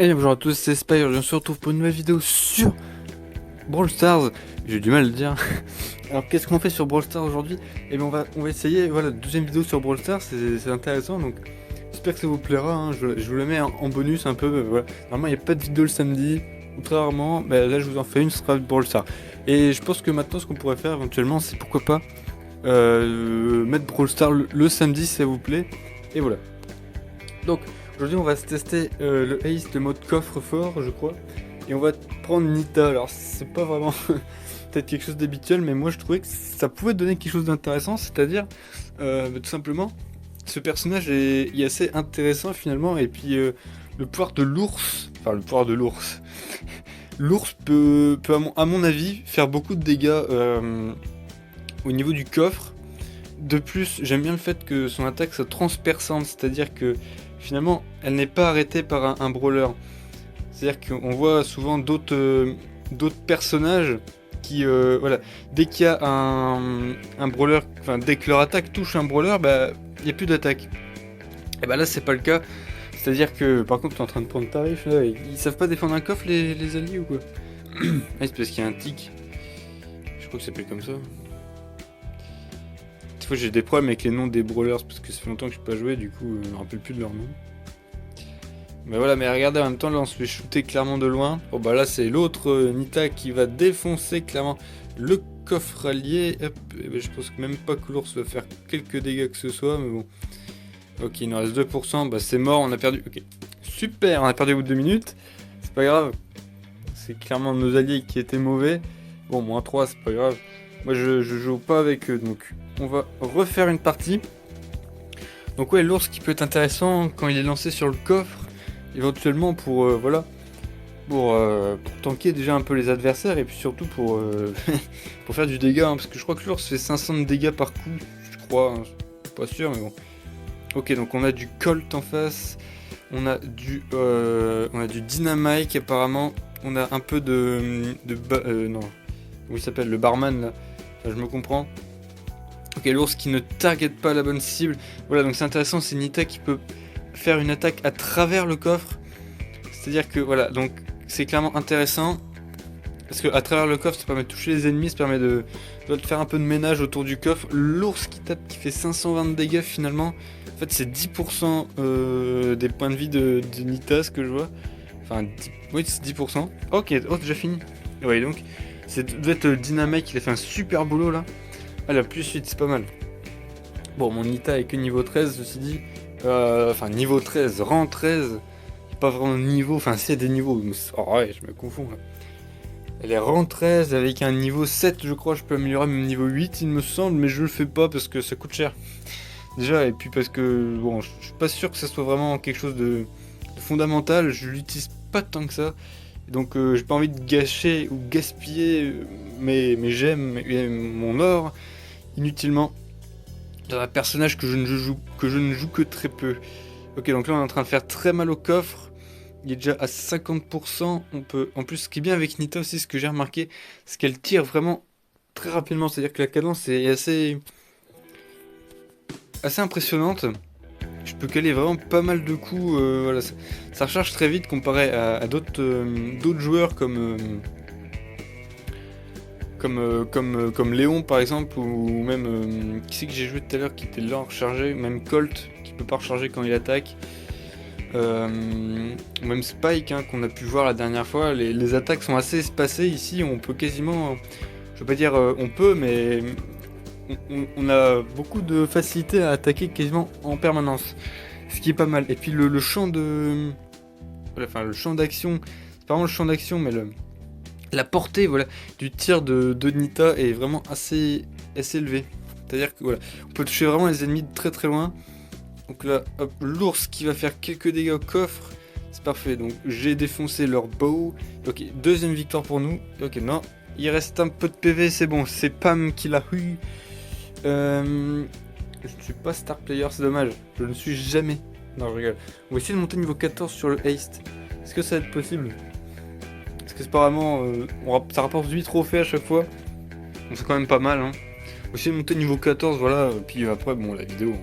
Et bonjour à tous, c'est Spire, on se retrouve pour une nouvelle vidéo sur Brawl Stars. J'ai du mal à le dire. Alors qu'est-ce qu'on fait sur Brawl Stars aujourd'hui? Eh bien on va essayer, voilà, deuxième vidéo sur Brawl Stars, c'est intéressant, donc j'espère que ça vous plaira, hein. Je vous la mets en bonus un peu, voilà. Normalement il n'y a pas de vidéo le samedi, ou très rarement, mais là je vous en fais une, ce sera Brawl Stars. Et je pense que maintenant ce qu'on pourrait faire éventuellement, c'est pourquoi pas mettre Brawl Stars le samedi si ça vous plaît, et voilà. Donc aujourd'hui on va se tester le Ace de mode coffre-fort je crois. Et on va prendre Nita. Alors c'est pas vraiment peut-être quelque chose d'habituel, mais moi je trouvais que ça pouvait donner quelque chose d'intéressant. C'est-à-dire tout simplement ce personnage est assez intéressant finalement. Et puis le pouvoir de l'ours. Enfin le pouvoir de l'ours. L'ours peut à mon avis faire beaucoup de dégâts au niveau du coffre. De plus, j'aime bien le fait que son attaque soit transperçante, c'est-à-dire que finalement, elle n'est pas arrêtée par un brawler. C'est-à-dire qu'on voit souvent d'autres personnages qui, voilà, dès qu'il y a un brawler, enfin dès que leur attaque touche un brawler, bah il n'y a plus d'attaque. Et bah là, c'est pas le cas. C'est-à-dire que, par contre, t'es en train de prendre tarif là, ils savent pas défendre un coffre les alliés ou quoi? Ah, c'est parce qu'il y a un tic. Je crois que ça s'appelle comme ça. Des fois j'ai des problèmes avec les noms des brawlers parce que ça fait longtemps que je n'ai pas joué, du coup je me rappelle plus de leur nom. Mais voilà, mais regardez, en même temps là on se fait shooter clairement de loin. Oh bah là c'est l'autre Nita qui va défoncer clairement le coffre allié. Hop, et ben, je pense même pas que l'ours va faire quelques dégâts que ce soit, mais bon. Ok, il nous reste 2%, bah c'est mort, on a perdu. Ok, super, on a perdu au bout de 2 minutes. C'est pas grave, c'est clairement nos alliés qui étaient mauvais. Bon, moins 3, c'est pas grave. Moi je joue pas avec eux, donc on va refaire une partie. Donc ouais, l'ours qui peut être intéressant quand il est lancé sur le coffre, éventuellement pour voilà, pour tanker déjà un peu les adversaires et puis surtout pour pour faire du dégât, hein, parce que je crois que l'ours fait 500 de dégâts par coup, je crois, hein, je suis pas sûr mais bon. Ok, donc on a du Colt en face, on a du Dynamite apparemment, on a un peu non, comment il s'appelle, le barman là. Enfin, je me comprends. Ok, l'ours qui ne target pas la bonne cible. Voilà, donc c'est intéressant, c'est Nita qui peut faire une attaque à travers le coffre. C'est-à-dire que voilà, donc c'est clairement intéressant. Parce que à travers le coffre, ça permet de toucher les ennemis, ça permet de faire un peu de ménage autour du coffre. L'ours qui tape, qui fait 520 de dégâts finalement. En fait, c'est 10% des points de vie de Nita, ce que je vois. Enfin, oui, c'est 10%. Ok, oh, déjà fini. Oui, donc, c'est doit être Dynamite qui a fait un super boulot là. Ah, la plus suite, c'est pas mal. Bon, mon Nita est que niveau 13, ceci dit. Enfin, niveau 13, rang 13. Pas vraiment niveau, enfin, c'est des niveaux. Oh ouais, je me confonds là. Elle est rang 13 avec un niveau 7, je crois. Je peux améliorer mon niveau 8, il me semble, mais je le fais pas parce que ça coûte cher. Déjà, et puis parce que, bon, je suis pas sûr que ça soit vraiment quelque chose de fondamental. Je l'utilise pas tant que ça. Donc, j'ai pas envie de gâcher ou gaspiller mes gemmes et mon or inutilement dans un personnage que je ne joue que très peu. Ok, donc là on est en train de faire très mal au coffre. Il est déjà à 50%. On peut. En plus, ce qui est bien avec Nita aussi, ce que j'ai remarqué, c'est qu'elle tire vraiment très rapidement. C'est-à-dire que la cadence est assez impressionnante. Je peux caler vraiment pas mal de coups. Voilà, ça recharge très vite comparé à d'autres joueurs comme Léon par exemple, ou même qui c'est que j'ai joué tout à l'heure qui était là rechargé, même Colt qui peut pas recharger quand il attaque, ou même Spike hein, qu'on a pu voir la dernière fois. Les attaques sont assez espacées ici, on peut quasiment, je veux pas dire on peut, mais on a beaucoup de facilité à attaquer quasiment en permanence, ce qui est pas mal. Et puis le champ de, enfin le champ d'action, c'est pas vraiment le champ d'action mais la portée voilà, du tir de Nita est vraiment assez élevée. C'est-à-dire que voilà, on peut toucher vraiment les ennemis de très très loin. Donc là, hop, l'ours qui va faire quelques dégâts au coffre, c'est parfait. Donc j'ai défoncé leur bow. Ok, deuxième victoire pour nous. Ok, non, il reste un peu de PV, c'est bon, c'est Pam qui l'a eu. Je ne suis pas star player, c'est dommage. Je ne suis jamais. Non, je rigole. On va essayer de monter niveau 14 sur le haste. Est-ce que ça va être possible? Parce que apparemment, ça rapporte 8 trophées à chaque fois. Donc c'est quand même pas mal. Hein. On va essayer de monter niveau 14, voilà. Puis après, bon, la vidéo,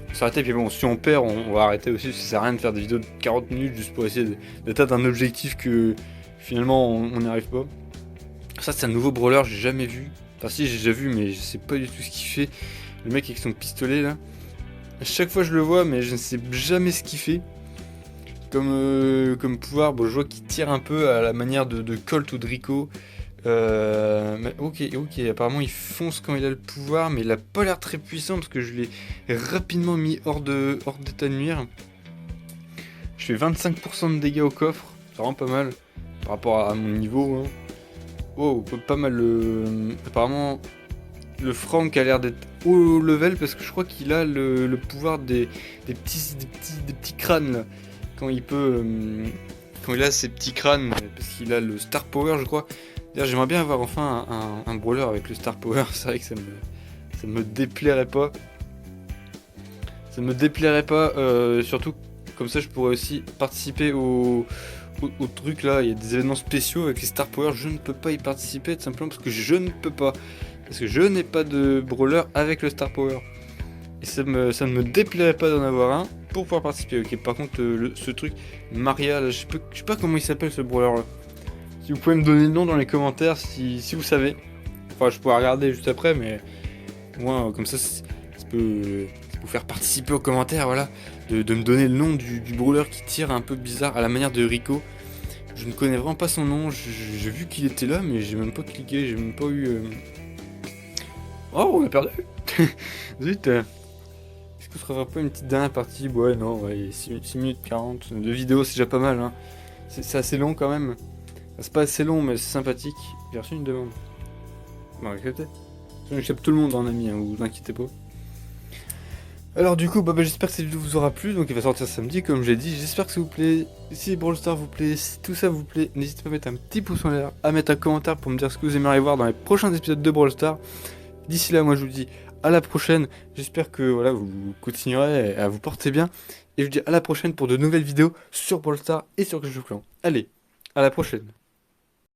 on s'arrêter. Puis bon, si on perd, on va arrêter aussi. Ça sert à rien de faire des vidéos de 40 minutes juste pour essayer d'atteindre un objectif que finalement on n'y arrive pas. Ça, c'est un nouveau brawler, j'ai jamais vu. Enfin, si, j'ai déjà vu, mais je sais pas du tout ce qu'il fait. Le mec avec son pistolet là. À chaque fois, je le vois, mais je ne sais jamais ce qu'il fait. Comme pouvoir, bon, je vois qu'il tire un peu à la manière de Colt ou de Rico. Mais ok, apparemment il fonce quand il a le pouvoir, mais il a pas l'air très puissant parce que je l'ai rapidement mis hors d'état de nuire. Je fais 25% de dégâts au coffre, c'est vraiment pas mal par rapport à mon niveau. Hein. Oh, pas mal. Apparemment, le Frank a l'air d'être haut level parce que je crois qu'il a le pouvoir des petits crânes là. Quand il peut. Quand il a ses petits crânes, parce qu'il a le Star Power, je crois. D'ailleurs, j'aimerais bien avoir enfin un brawler avec le Star Power. C'est vrai que ça me déplairait pas. Ça me déplairait pas. Surtout, comme ça, je pourrais aussi participer au truc là. Il y a des événements spéciaux avec les Star Power. Je ne peux pas y participer tout simplement parce que je ne peux pas. Parce que je n'ai pas de brawler avec le Star Power. Et ça ne me déplairait pas d'en avoir un pour pouvoir participer. Ok, par contre, ce truc, Maria, là, je sais pas comment il s'appelle ce brawler là. Si vous pouvez me donner le nom dans les commentaires si vous savez. Enfin, je pourrais regarder juste après, mais moi, comme ça peut vous faire participer aux commentaires, voilà. De me donner le nom du brawler qui tire un peu bizarre à la manière de Rico. Je ne connais vraiment pas son nom, j'ai vu qu'il était là, mais j'ai même pas cliqué, j'ai même pas eu... Oh, on a perdu. Zut. Est-ce qu'on se ferait pas une petite dernière partie? Ouais, non, ouais, 6 minutes 40 de vidéo, c'est déjà pas mal. Hein. C'est assez long quand même. C'est pas assez long, mais c'est sympathique. J'ai reçu une demande. Bon, acceptez. J'accepte tout le monde en ami, hein, vous inquiétez pas. Alors du coup, j'espère que cette vidéo vous aura plu, donc il va sortir samedi, comme j'ai dit. J'espère que ça vous plaît. Si Brawl Stars vous plaît, si tout ça vous plaît, n'hésitez pas à mettre un petit pouce en l'air, à mettre un commentaire pour me dire ce que vous aimeriez voir dans les prochains épisodes de Brawl Stars. D'ici là, moi je vous dis à la prochaine. J'espère que voilà, vous continuerez à vous porter bien. Et je vous dis à la prochaine pour de nouvelles vidéos sur Brawl Stars et sur Clash of Clans. Allez, à la prochaine.